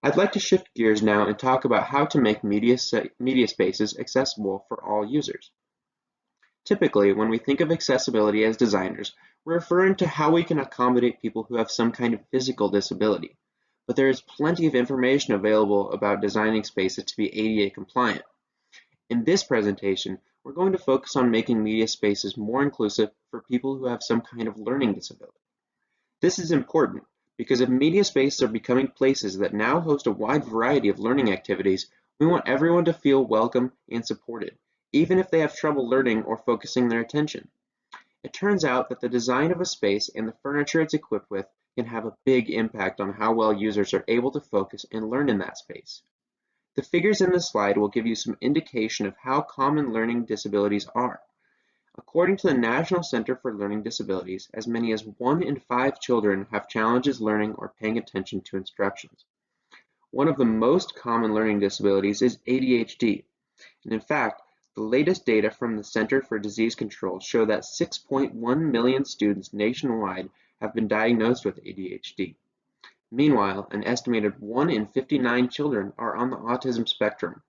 I'd like to shift gears now and talk about how to make media spaces accessible for all users. Typically, when we think of accessibility as designers, we're referring to how we can accommodate people who have some kind of physical disability. But there is plenty of information available about designing spaces to be ADA compliant. In this presentation, we're going to focus on making media spaces more inclusive for people who have some kind of learning disability. This is important because if media spaces are becoming places that now host a wide variety of learning activities, we want everyone to feel welcome and supported, even if they have trouble learning or focusing their attention. It turns out that the design of a space and the furniture it's equipped with can have a big impact on how well users are able to focus and learn in that space. The figures in this slide will give you some indication of how common learning disabilities are. According to the National Center for Learning Disabilities, as many as 1 in 5 children have challenges learning or paying attention to instructions. One of the most common learning disabilities is ADHD, and in fact, the latest data from the Center for Disease Control show that 6.1 million students nationwide have been diagnosed with ADHD. Meanwhile, an estimated 1 in 59 children are on the autism spectrum.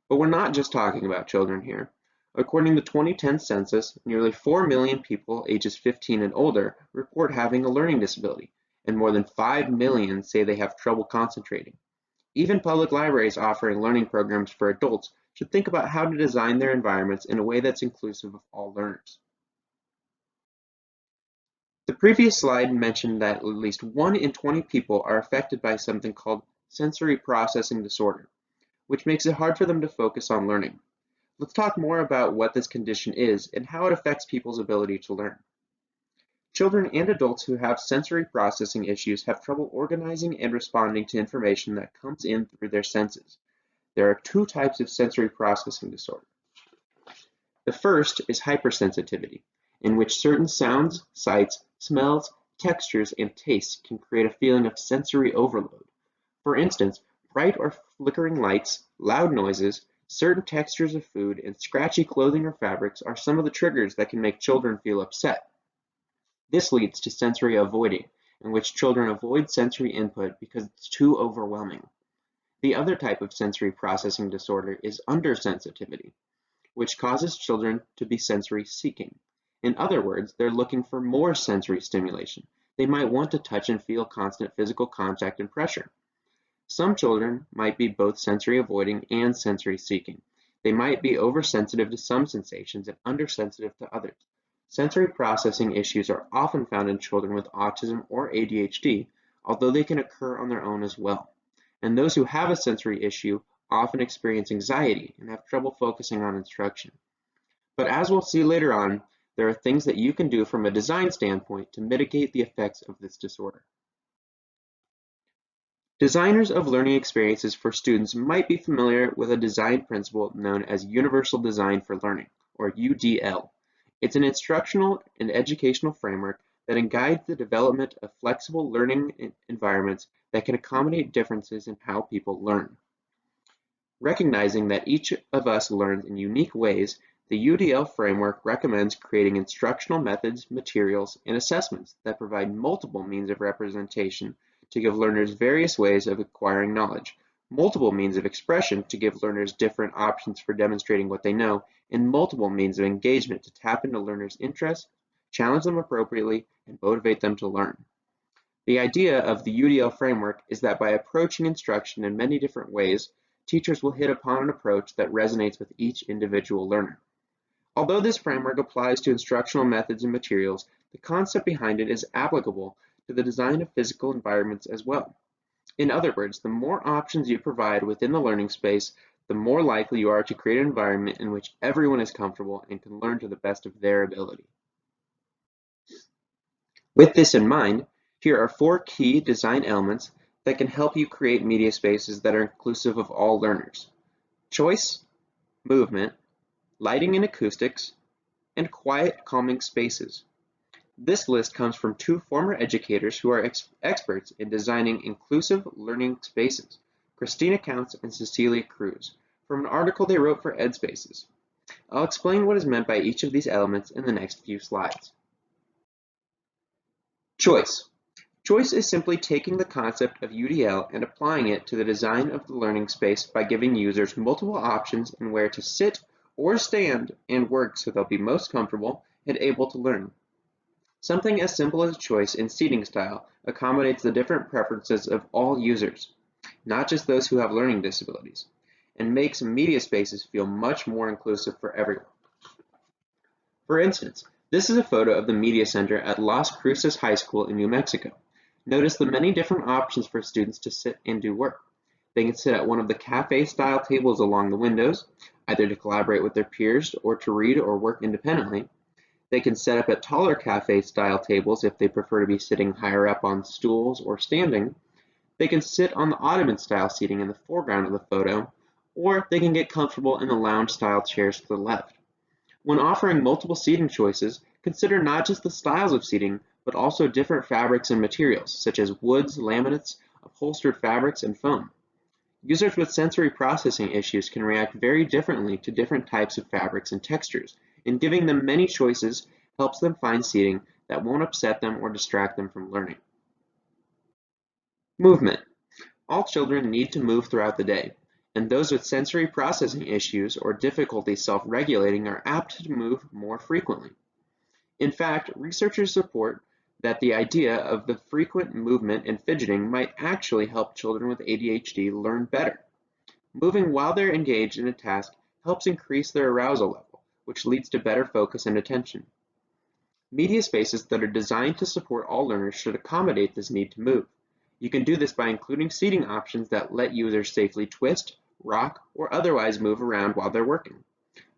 But we're not just talking about children here. According to the 2010 census, nearly 4 million people ages 15 and older report having a learning disability, and more than 5 million say they have trouble concentrating. Even public libraries offering learning programs for adults should think about how to design their environments in a way that's inclusive of all learners. The previous slide mentioned that at least 1 in 20 people are affected by something called sensory processing disorder, which makes it hard for them to focus on learning. Let's talk more about what this condition is and how it affects people's ability to learn. Children and adults who have sensory processing issues have trouble organizing and responding to information that comes in through their senses. There are 2 types of sensory processing disorder. The first is hypersensitivity, in which certain sounds, sights, smells, textures, and tastes can create a feeling of sensory overload. For instance, bright or flickering lights, loud noises, certain textures of food, and scratchy clothing or fabrics are some of the triggers that can make children feel upset. This leads to sensory avoiding, in which children avoid sensory input because it's too overwhelming. The other type of sensory processing disorder is undersensitivity, which causes children to be sensory seeking. In other words, they're looking for more sensory stimulation. They might want to touch and feel constant physical contact and pressure. Some children might be both sensory avoiding and sensory seeking. They might be oversensitive to some sensations and undersensitive to others. Sensory processing issues are often found in children with autism or ADHD, although they can occur on their own as well. And those who have a sensory issue often experience anxiety and have trouble focusing on instruction. But as we'll see later on, there are things that you can do from a design standpoint to mitigate the effects of this disorder. Designers of learning experiences for students might be familiar with a design principle known as Universal Design for Learning, or UDL. It's an instructional and educational framework that guides the development of flexible learning environments that can accommodate differences in how people learn. Recognizing that each of us learns in unique ways, the UDL framework recommends creating instructional methods, materials, and assessments that provide multiple means of representation to give learners various ways of acquiring knowledge, multiple means of expression to give learners different options for demonstrating what they know, and multiple means of engagement to tap into learners' interests, challenge them appropriately, and motivate them to learn. The idea of the UDL framework is that by approaching instruction in many different ways, teachers will hit upon an approach that resonates with each individual learner. Although this framework applies to instructional methods and materials, the concept behind it is applicable to the design of physical environments as well. In other words, the more options you provide within the learning space, the more likely you are to create an environment in which everyone is comfortable and can learn to the best of their ability. With this in mind, here are 4 key design elements that can help you create media spaces that are inclusive of all learners: choice, movement, lighting and acoustics, and quiet, calming spaces. This list comes from 2 former educators who are experts in designing inclusive learning spaces, Christina Counts and Cecilia Cruz, from an article they wrote for EdSpaces. I'll explain what is meant by each of these elements in the next few slides. Choice. Choice is simply taking the concept of UDL and applying it to the design of the learning space by giving users multiple options in where to sit or stand and work so they'll be most comfortable and able to learn. Something as simple as choice in seating style accommodates the different preferences of all users, not just those who have learning disabilities, and makes media spaces feel much more inclusive for everyone. For instance, this is a photo of the Media Center at Las Cruces High School in New Mexico. Notice the many different options for students to sit and do work. They can sit at one of the cafe-style tables along the windows, either to collaborate with their peers or to read or work independently. They can set up at taller cafe-style tables if they prefer to be sitting higher up on stools or standing. They can sit on the ottoman-style seating in the foreground of the photo, or they can get comfortable in the lounge-style chairs to the left. When offering multiple seating choices, consider not just the styles of seating, but also different fabrics and materials, such as woods, laminates, upholstered fabrics, and foam. Users with sensory processing issues can react very differently to different types of fabrics and textures, and giving them many choices helps them find seating that won't upset them or distract them from learning. Movement. All children need to move throughout the day, and those with sensory processing issues or difficulty self-regulating are apt to move more frequently. In fact, researchers support that the idea of the frequent movement and fidgeting might actually help children with ADHD learn better. Moving while they're engaged in a task helps increase their arousal level, which leads to better focus and attention. Media spaces that are designed to support all learners should accommodate this need to move. You can do this by including seating options that let users safely twist, rock, or otherwise move around while they're working.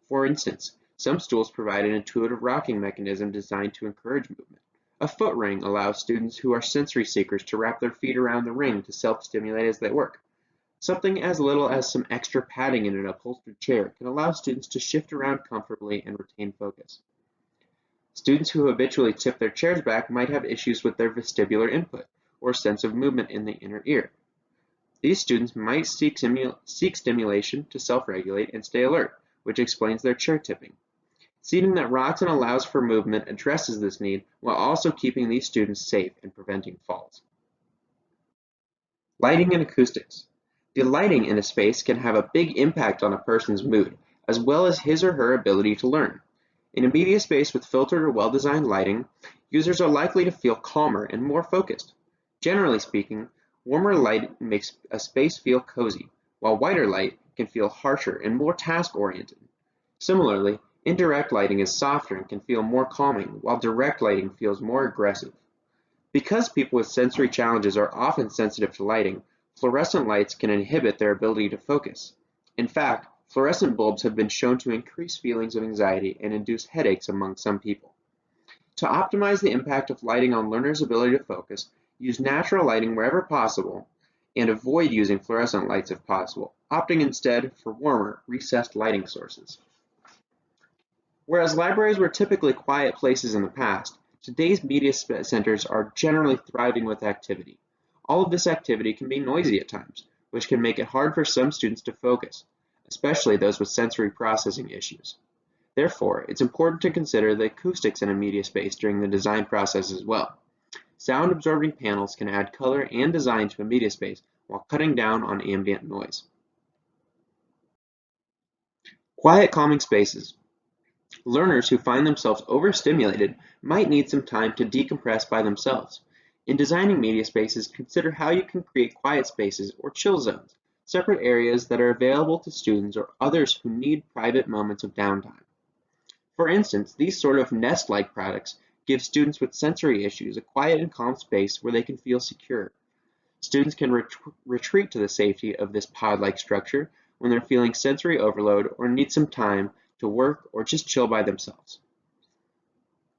For instance, some stools provide an intuitive rocking mechanism designed to encourage movement. A foot ring allows students who are sensory seekers to wrap their feet around the ring to self-stimulate as they work. Something as little as some extra padding in an upholstered chair can allow students to shift around comfortably and retain focus. Students who habitually tip their chairs back might have issues with their vestibular input or sense of movement in the inner ear. These students might seek stimulation to self-regulate and stay alert, which explains their chair tipping. Seating that rocks and allows for movement addresses this need while also keeping these students safe and preventing falls. Lighting and acoustics. The lighting in a space can have a big impact on a person's mood, as well as his or her ability to learn. In a media space with filtered or well-designed lighting, users are likely to feel calmer and more focused. Generally speaking, warmer light makes a space feel cozy, while whiter light can feel harsher and more task-oriented. Similarly, indirect lighting is softer and can feel more calming, while direct lighting feels more aggressive. Because people with sensory challenges are often sensitive to lighting, fluorescent lights can inhibit their ability to focus. In fact, fluorescent bulbs have been shown to increase feelings of anxiety and induce headaches among some people. To optimize the impact of lighting on learners' ability to focus, use natural lighting wherever possible, and avoid using fluorescent lights if possible, opting instead for warmer, recessed lighting sources. Whereas libraries were typically quiet places in the past, today's media centers are generally thriving with activity. All of this activity can be noisy at times, which can make it hard for some students to focus, especially those with sensory processing issues. Therefore, it's important to consider the acoustics in a media space during the design process as well. Sound-absorbing panels can add color and design to a media space while cutting down on ambient noise. Quiet, calming spaces. Learners who find themselves overstimulated might need some time to decompress by themselves. In designing media spaces, consider how you can create quiet spaces or chill zones, separate areas that are available to students or others who need private moments of downtime. For instance, these sort of nest-like products give students with sensory issues a quiet and calm space where they can feel secure. Students can retreat to the safety of this pod-like structure when they're feeling sensory overload or need some time to work or just chill by themselves.